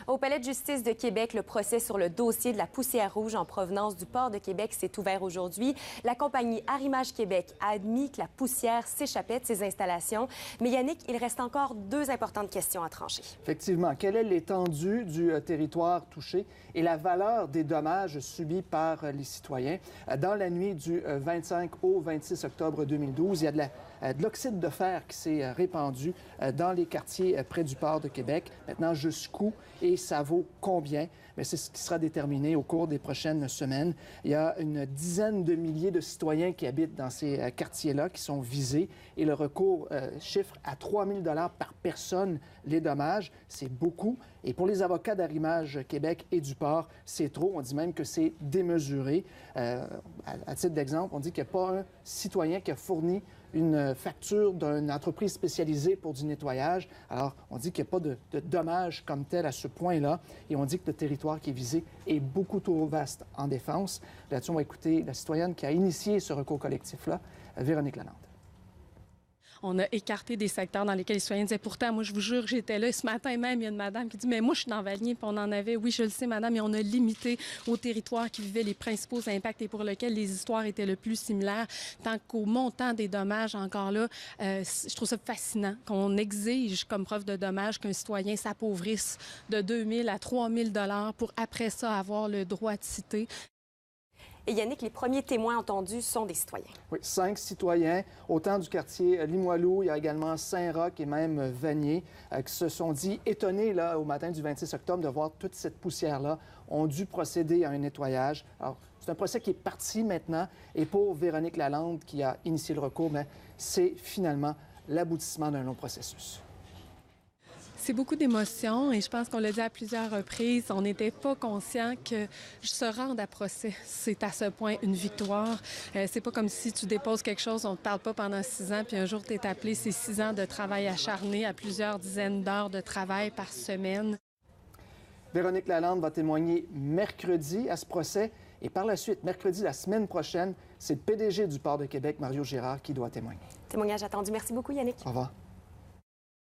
Au Palais de justice de Québec, le procès sur le dossier de la poussière rouge en provenance du port de Québec s'est ouvert aujourd'hui. La compagnie Arrimage Québec a admis que la poussière s'échappait de ses installations. Mais Yannick, il reste encore deux importantes questions à trancher. Effectivement, quelle est l'étendue du territoire touché et la valeur des dommages subis par les citoyens? Dans la nuit du 25 au 26 octobre 2012, il y a de l'oxyde de fer qui s'est répandu dans les quartiers près du port de Québec. Maintenant, jusqu'où et ça vaut combien? Mais c'est ce qui sera déterminé au cours des prochaines semaines. Il y a une dizaine de milliers de citoyens qui habitent dans ces quartiers-là qui sont visés et le recours chiffre à 3 000 $ par personne les dommages. C'est beaucoup. Et pour les avocats d'Arrimage Québec et du port, c'est trop. On dit même que c'est démesuré. À titre d'exemple, on dit qu'il n'y a pas un citoyen qui a fourni une facture d'une entreprise spécialisée pour du nettoyage. Alors, on dit qu'il n'y a pas de dommages comme tel à ce point-là. Et on dit que le territoire qui est visé est beaucoup trop vaste en défense. Là-dessus, on va écouter la citoyenne qui a initié ce recours collectif-là, Véronique Lalande. On a écarté des secteurs dans lesquels les citoyens disaient « Pourtant, moi, je vous jure, j'étais là. » Ce matin même, il y a une madame qui dit « Mais moi, je suis dans Valier. » Puis on en avait. Oui, je le sais, madame, mais on a limité au territoire qui vivait les principaux impacts et pour lequel les histoires étaient le plus similaires. Tant qu'au montant des dommages, encore là, je trouve ça fascinant qu'on exige comme preuve de dommages qu'un citoyen s'appauvrisse de 2 000 à 3 000 $ pour après ça avoir le droit de citer. Et Yannick, les premiers témoins entendus sont des citoyens. Oui, 5 citoyens, autant du quartier Limoilou, il y a également Saint-Roch et même Vanier, qui se sont dit étonnés là, au matin du 26 octobre de voir toute cette poussière-là, ont dû procéder à un nettoyage. Alors, c'est un procès qui est parti maintenant. Et pour Véronique Lalande, qui a initié le recours, mais c'est finalement l'aboutissement d'un long processus. C'est beaucoup d'émotions et je pense qu'on l'a dit à plusieurs reprises. On n'était pas conscient que se rendre à procès, c'est à ce point une victoire. C'est pas comme si tu déposes quelque chose, on ne te parle pas pendant 6 ans, puis un jour tu es appelé. C'est 6 ans de travail acharné à plusieurs dizaines d'heures de travail par semaine. Véronique Lalande va témoigner mercredi à ce procès et par la suite, mercredi la semaine prochaine, c'est le PDG du port de Québec, Mario Girard, qui doit témoigner. Témoignage attendu. Merci beaucoup, Yannick. Au revoir.